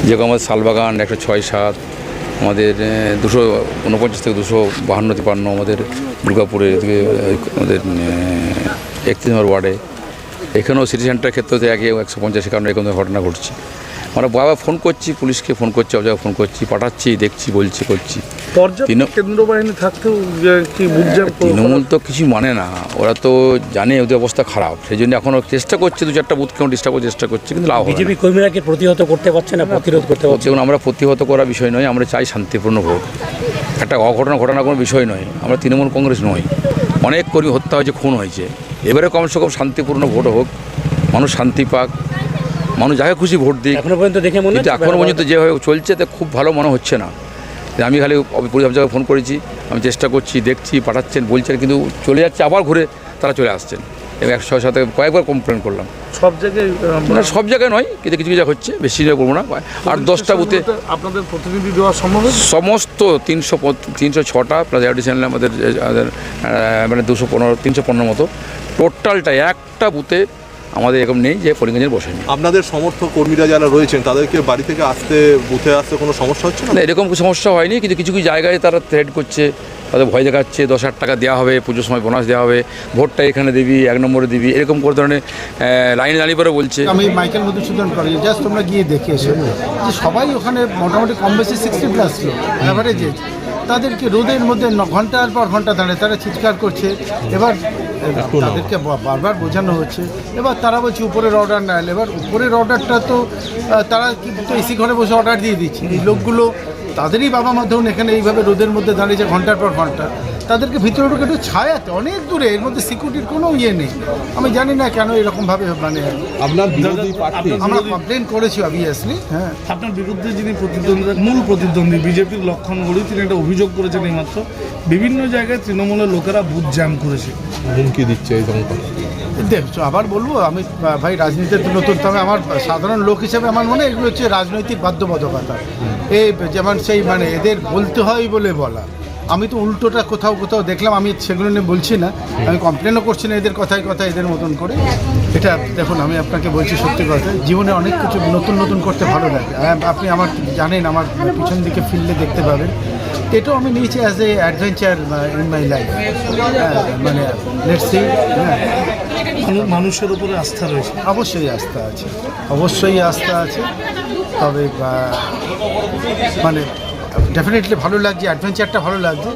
যেরকম আমাদের শালবাগান 106-7, আমাদের 249 থেকে 252-53, আমাদের দুর্গাপুরে আমাদের 31 নম্বর ওয়ার্ডে, এখানেও সিটি সেন্টারের ক্ষেত্রে একই 150 কারণে এরকম ঘটনা ঘটছে। আমরা বারবার ফোন করছি, পুলিশকে ফোন করছি, অবজায় ফোন করছি, পাঠাচ্ছি, দেখছি, বলছি, করছি। কেন্দ্র বাহিনী থাকতেও কি তৃণমূল তো কিছু মানে না, ওরা তো জানে ওদের অবস্থা খারাপ, সেই জন্য এখনও চেষ্টা করছে, 2-4টা বুথকে ডিস্টার্ব করার চেষ্টা করছে, কিন্তু লাভ বিজেপি কর্মীরা কি প্রতিহত করতে পারছে না, প্রতিরোধ করতে পারছে? দেখুন, আমরা প্রতিহত করার বিষয় নয়, আমরা চাই শান্তিপূর্ণ ভোট। একটা অঘটনা ঘটানোর কোনো বিষয় নয়, আমরা তৃণমূল কংগ্রেস নই। অনেক কর্মী হত্যা হয়েছে, খুন হয়েছে, এবারে কমসে কম শান্তিপূর্ণ ভোট হোক, মানুষ শান্তি পাক, মানুষ যাকে খুশি ভোট দিক। এখনো পর্যন্ত দেখে মনে হচ্ছে এখনও পর্যন্ত যেভাবে চলছে তা খুব ভালো মনে হচ্ছে না। আমি খালি পুলিশ অফিসারকে ফোন করেছি, আমি চেষ্টা করছি, দেখছি, পাঠাচ্ছেন, বলছেন, কিন্তু চলে যাচ্ছে, আবার ঘুরে তারা চলে আসছেন। এবং 106 সাথে কয়েকবার কমপ্লেন করলাম, সব জায়গায় মানে সব জায়গায় নয়, কিন্তু কিছু কিছু হচ্ছে, বেশি করবো না। আর 10টা বুথে আপনাদের প্রতিনিধি দেওয়া সম্ভব? সমস্ত 306টা প্লাস অ্যাডিশনাল আমাদের মানে 315 মতো টোটালটা একটা বুথে আমাদের এরকম নেই যে পোলিং এজেন্ট বসেনি। আপনাদের সমর্থক কর্মীরা যারা রয়েছেন তাদেরকে বাড়ি থেকে বুথে আসতে কোনো সমস্যা হচ্ছে না? এরকম সমস্যা হয়নি, কিন্তু কিছু কিছু জায়গায় তারা থ্রেট করছে, তাদের ভয় দেখাচ্ছে, 10,000 টাকা দেওয়া হবে, পুজোর সময় বোনাস দেওয়া হবে, ভোটটা এখানে দিবি, 1 নম্বরে দিবি, এরকম করে ধরনের লাইনে দাঁড়িয়ে পরে বলছে। আমি মাইকেল মধুসূদন করি, জাস্ট তোমরা গিয়ে দেখে এসো যে সবাই ওখানে মোটামুটি কম বেশি 60+ লোক অ্যাভারেজে, তাদেরকে রোদের মধ্যে ঘন্টার পর ঘন্টা দাঁড়িয়ে তারা চিৎকার করছে। এবার তাদেরকে বারবার বোঝানো হচ্ছে, এবার তারা বলছে উপরের অর্ডার না এলে, এবার উপরের অর্ডারটা তো তারা কিন্তু এসি ঘরে বসে অর্ডার দিয়ে দিচ্ছে। এই লোকগুলো তাদেরই বাবা মা ধরুন এখানে এইভাবে রোদের মধ্যে দাঁড়িয়েছে ঘন্টার পর ঘন্টা, তাদেরকে ভিতরে ঢুকে একটু ছায়াতে অনেক দূরে, এর মধ্যে সিকিউরিটির কোনো ইয়ে নেই। আমি জানি না কেন এরকমভাবে মানে আপনার বিরোধী প্রার্থী আমরা কমপ্লেন করেছি অবভিয়াসলি। হ্যাঁ, আপনার বিরুদ্ধে যিনি মূল প্রতিদ্বন্দ্বী বিজেপির লক্ষণ ঘড়ি, তিনি একটা অভিযোগ করেছেন এইমাত্র, বিভিন্ন জায়গায় তৃণমূলের লোকেরা বুথ জ্যাম করেছে, হুমকি দিচ্ছে এই ধরনের। দেখছো আবার বলবো, আমি ভাই রাজনীতিতে নতুন, তবে আমার সাধারণ লোক হিসেবে আমার মনে হয় এগুলো হচ্ছে রাজনৈতিক বাধ্যবাধকতা। এই যেমন সেই মানে এদের বলতে হয় বলে বলা, আমি তো উল্টোটা কোথাও কোথাও দেখলাম, আমি সেগুলো নিয়ে বলছি না, আমি কমপ্লেনও করছি না এদের কথায় কথায় এদের মতন করে। এটা দেখুন, আমি আপনাকে বলছি সত্যি কথা, জীবনে অনেক কিছু নতুন নতুন করতে ভালো লাগে। আপনি আমার জানেন, আমার পিছন দিকে ফিরলে দেখতে পাবেন, এটাও আমি নিয়েছি as a adventure in my life. মানে লেটস সি। মানুষের উপরে আস্থা রয়েছে, অবশ্যই আস্থা আছে, অবশ্যই আস্থা আছে, তবে মানে ডেফিনেটলি ভালো লাগছে, অ্যাডভেঞ্চারটা ভালো লাগছে।